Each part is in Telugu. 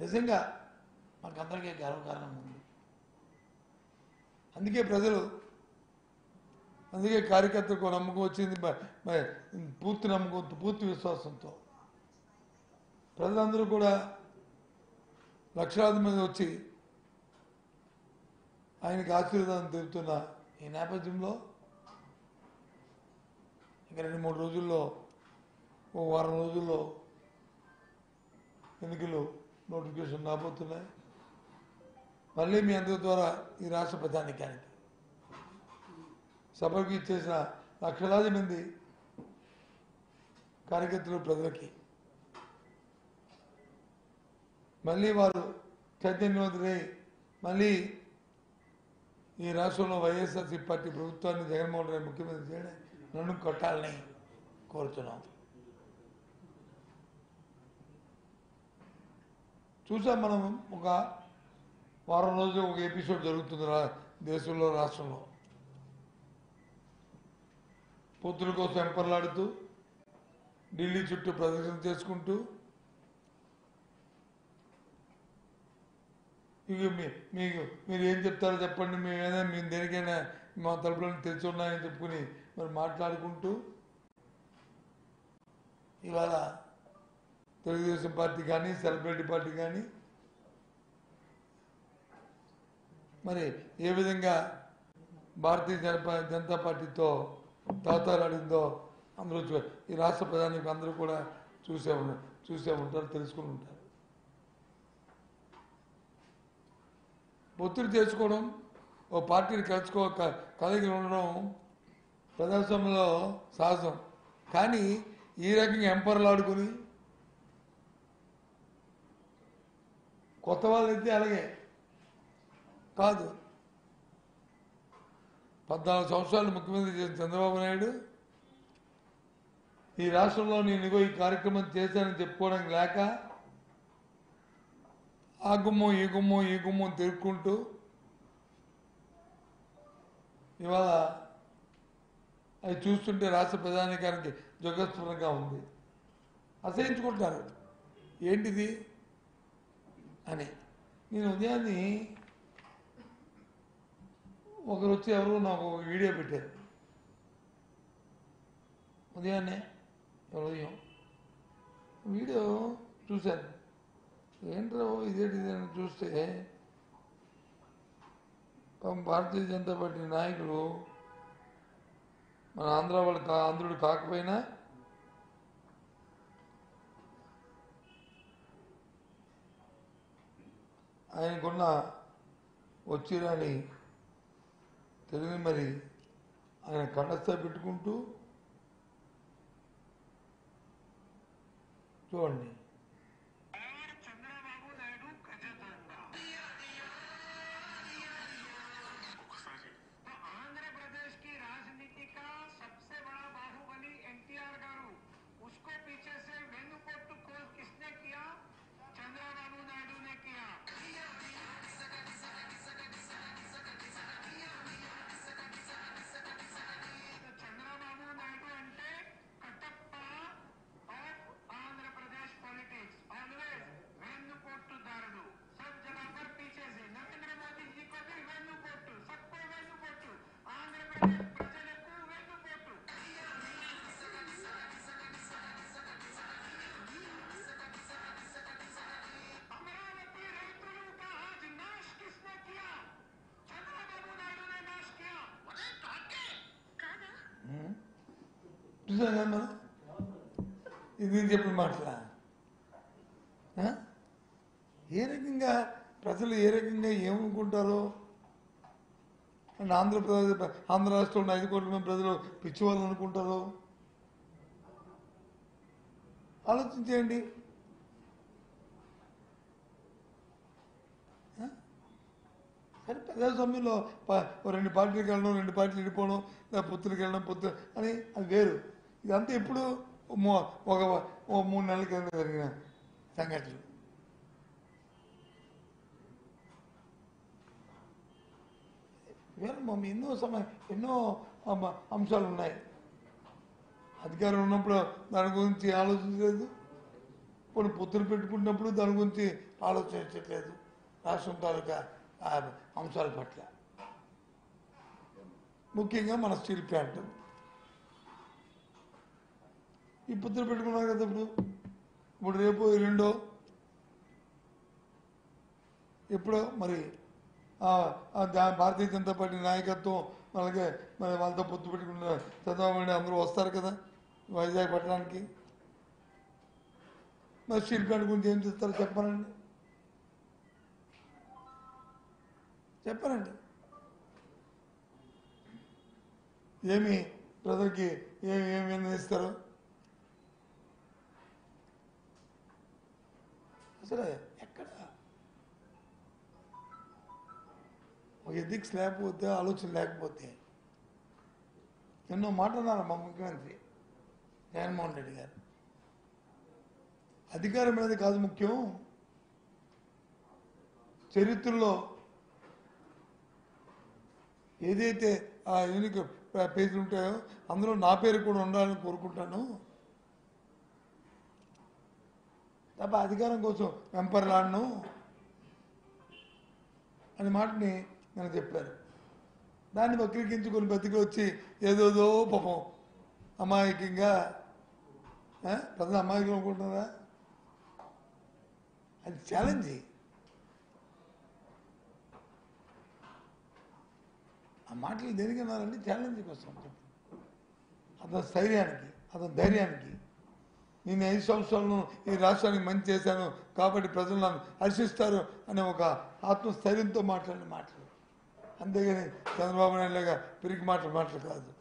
నిజంగా మనకందరికీ గర్వకారణం ఉంది. అందుకే ప్రజలు, అందుకే కార్యకర్తలకు నమ్మకం వచ్చింది, పూర్తి నమ్మకంతో, పూర్తి విశ్వాసంతో ప్రజలందరూ కూడా లక్షలాది మంది వచ్చి ఆయనకి ఆశీర్వాదం తెలుపుతున్న ఈ నేపథ్యంలో ఇంకా 2-3 రోజుల్లో, ఓ వారం రోజుల్లో ఎన్నికలు నోటిఫికేషన్ రాబోతున్నాయి. మళ్ళీ మీ అందరి ద్వారా ఈ రాష్ట్ర ప్రధానికానికి సభకు ఇచ్చేసిన లక్షలాది మంది కార్యకర్తలు ప్రజలకి మళ్ళీ వారు చైతన్యవంతులై మళ్ళీ ఈ రాష్ట్రంలో వైఎస్ఆర్సీ పార్టీ ప్రభుత్వాన్ని జగన్మోహన్ రెడ్డి ముఖ్యమంత్రి చేయడం నన్ను కొట్టాలని కోరుతున్నాం. చూసాం మనం, ఒక వారం రోజులు ఒక ఎపిసోడ్ జరుగుతుంది దేశంలో, రాష్ట్రంలో. పొత్తుల కోసం ఎంపర్లాడుతూ ఢిల్లీ చుట్టూ ప్రదర్శన చేసుకుంటూ ఇక మీరు ఏం చెప్తారో చెప్పండి, మేము దేనికైనా మా తలుపులను తెరిచి ఉన్నాయని చెప్పుకుని మరి మాట్లాడుకుంటూ ఇవాళ తెలుగుదేశం పార్టీ కానీ, సెలబ్రిటీ పార్టీ కానీ మరి ఏ విధంగా భారతీయ జనతా పార్టీతో తాతారాడిందో అందరూ ఈ రాష్ట్ర ప్రధానికి అందరూ కూడా చూసే ఉంటారు, తెలుసుకుని ఉంటారు. ఒత్తిడి చేసుకోవడం, ఓ పార్టీని కలిగి ఉండడం ప్రజాస్వామ్యంలో సహజం. కానీ ఈ రకంగా ఎంపర్లాడుకుని కొత్త వాళ్ళైతే అలాగే కాదు. 14 సంవత్సరాలు ముఖ్యమంత్రి చేసిన చంద్రబాబు నాయుడు ఈ రాష్ట్రంలో నేను ఈ కార్యక్రమం చేశానని చెప్పుకోవడానికి లేక ఆ గుమ్మం ఈ గుమ్మం తిరుక్కుంటూ ఇవాళ అది చూస్తుంటే రాష్ట్ర ప్రధానికానికి జగస్ఫురంగా ఉంది. అసహించుకుంటారు ఏంటిది అని. నేను ఉదయాన్ని ఒకరు వచ్చి ఎవరు నాకు ఒక వీడియో పెట్టారు. ఉదయాన్నే ఉదయం వీడియో చూశాను. ఏంట్రా ఇదేంటి అని చూస్తే భారతీయ జనతా పార్టీ నాయకులు మన ఆంధ్రుడు కాకపోయినా ఆయనకున్న వచ్చిరాని తెలుగుని మరి ఆయన కండస్థాయి పెట్టుకుంటూ చూడండి. చూసాను ఇది చెప్పిన మాటలా. ఏ రకంగా ప్రజలు ఏ రకంగా ఏమనుకుంటారో అండ్ ఆంధ్ర రాష్ట్రంలో 5 కోట్ల మంది ప్రజలు పిచ్చివాళ్ళు అనుకుంటారో ఆలోచించేయండి. సరే ప్రజాస్వామ్యంలో 2 పార్టీలకు వెళ్ళడం, 2 పార్టీలు విడిపోవడం, లేదా పొత్తులకు వెళ్ళడం, పొత్తు అని అది వేరు. ఇదంతా ఎప్పుడు ఒక 3 నెలల కింద జరిగిన సంఘటనలు. ఎన్నో అంశాలు ఉన్నాయి. అధికారం ఉన్నప్పుడు దాని గురించి ఆలోచించలేదు, ఇప్పుడు పొత్తులు పెట్టుకున్నప్పుడు దాని గురించి ఆలోచించట్లేదు రాష్ట్రం తాలూకా అంశాల పట్ల, ముఖ్యంగా మన స్టీల్ ప్లాంట్. ఈ పొత్తులు పెట్టుకున్నారు కదా ఇప్పుడు రేపు ఎల్లుండో ఎప్పుడో మరి భారతీయ జనతా పార్టీ నాయకత్వం అలాగే మరి వాళ్ళతో పొత్తు పెట్టుకున్న చంద్రబాబు నాయుడు అందరూ వస్తారు కదా వైజాగ్ పట్టణానికి. మరి స్టీల్ ప్లాంట్ గురించి ఏం చేస్తారో చెప్పానండి, చెప్పానండి. ఏమి ప్రజలకి ఏమి నిర్ణయిస్తారో అసలు ఎక్కడ ఒక ఎథిక్స్ లేకపోతే ఆలోచన లేకపోతే ఎన్నో మాట్లాడారు మా ముఖ్యమంత్రి జగన్మోహన్ రెడ్డి గారు. అధికారం అనేది కాదు ముఖ్యం, చరిత్రలో ఏదైతే ఆ యూనిక్ పేజీలు ఉంటాయో అందులో నా పేరు కూడా ఉండాలని కోరుకుంటాను తప్ప అధికారం కోసం వెంపర్లాడను అనే మాటని నాకు చెప్పారు. దాన్ని వక్రీకరించుకొని బతికి వచ్చి ఏదోదో పాపం అమాయకంగా ప్రజలు అమాయకం అనుకుంటున్నారా? అది ఛాలెంజ్. ఆ మాటలు దేనికన్నారంటే ఛాలెంజ్ కోసం, అతని స్థైర్యానికి, అతని ధైర్యానికి. నేను 5 సంవత్సరాలను ఈ రాష్ట్రానికి మంచి చేశాను కాబట్టి ప్రజలు నన్ను హర్షిస్తారు అనే ఒక ఆత్మస్థైర్యంతో మాట్లాడిన మాటలు, అంతేగాని చంద్రబాబు నాయుడు లాగా పిరికి మాటలు కాదు.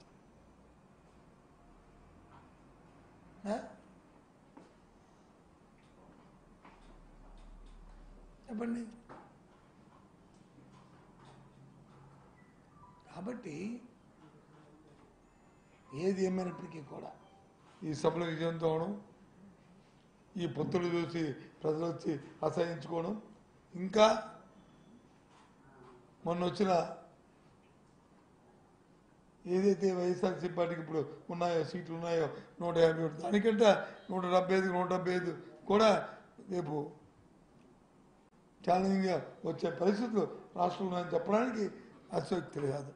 చెప్పండి. కాబట్టి ఏది ఏమైనప్పటికీ కూడా ఈ సభలో విజయంతో అవడం, ఈ పొత్తులు చూసి ప్రజలు వచ్చి అసహించుకోవడం, ఇంకా మొన్న వచ్చిన ఏదైతే వైఎస్ఆర్సీపీ పార్టీకి ఇప్పుడు ఉన్నాయో సీట్లు ఉన్నాయో 151, దానికంటే 175 కూడా రేపు ఛాలెంజింగ్గా వచ్చే పరిస్థితులు రాష్ట్రంలో ఉన్నాయని చెప్పడానికి అతిశయోక్తి కాదు.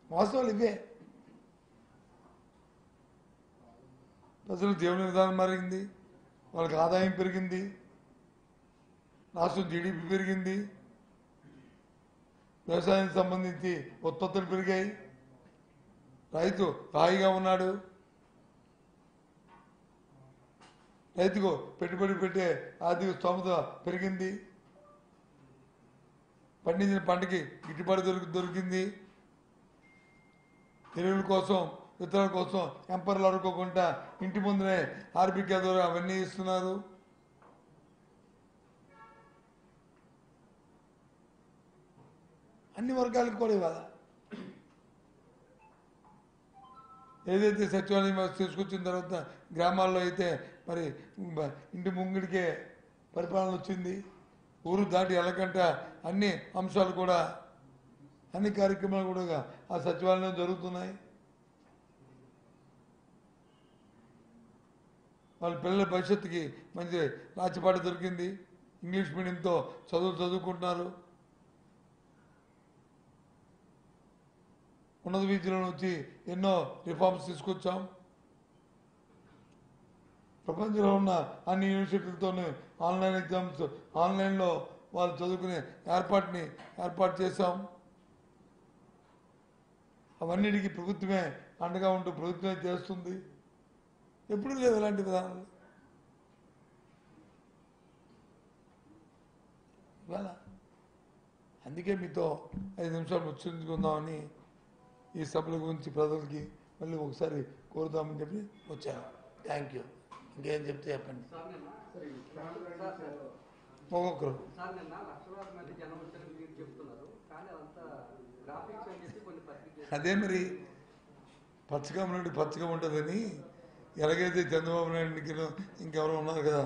వాస్తవాలు ఇవే. ప్రజల జీవన విధానం మారింది, వాళ్ళకి ఆదాయం పెరిగింది, రాష్ట్రం జీడిపి పెరిగింది, వ్యవసాయానికి సంబంధించి ఉత్పత్తులు పెరిగాయి, రైతు హాయిగా ఉన్నాడు, రైతుకు పెట్టుబడి పెట్టే ఆర్థిక స్తోమత పెరిగింది, పండించిన పంటకి గిట్టుబాటు దొరికింది, ఎరువుల కోసం విత్తనాల కోసం ఎంపర్లు అడుకోకుండా ఇంటి ముందునే ఆర్బికే ద్వారా అవన్నీ ఇస్తున్నారు. అన్ని వర్గాలకు కూడా ఇవాళ ఏదైతే సచివాలయం వ్యవస్థ తీసుకొచ్చిన తర్వాత గ్రామాల్లో అయితే మరి ఇంటి ముంగిడికే పరిపాలన వచ్చింది, ఊరు దాటి వెళ్ళకంట అన్ని అంశాలు కూడా అన్ని కార్యక్రమాలు కూడా ఆ సచివాలయం జరుగుతున్నాయి. వాళ్ళ పిల్లల భవిష్యత్తుకి మంచి రాచిపాట దొరికింది, ఇంగ్లీష్ మీడియంతో చదువుకుంటున్నారు, ఉన్నత విద్యలో వచ్చి ఎన్నో రిఫార్మ్స్ తీసుకొచ్చాం. ప్రపంచంలో ఉన్న అన్ని యూనివర్సిటీలతోనే ఆన్లైన్ ఎగ్జామ్స్ ఆన్లైన్లో వాళ్ళు చదువుకునే ఏర్పాటు చేశాం. అవన్నిటికీ ప్రభుత్వమే అండగా ఉంటూ ప్రభుత్వమే చేస్తుంది. ఎప్పుడు లేదు ఇలాంటి విధానాలు. ఇవాళ అందుకే మీతో 5 నిమిషాలు ముచ్చరించుకుందామని ఈ సభల గురించి ప్రజలకి మళ్ళీ ఒకసారి కోరుదామని చెప్పి వచ్చాను. Thank you. ఇంకేం చెప్తే చెప్పండి. ఒక్కొక్కరు అదే మరి పచ్చగా ఉన్నట్టు పచ్చగా ఉంటుందని ఎలాగైతే చంద్రబాబు నాయుడికి ఇంకెవరో ఉన్నారు కదా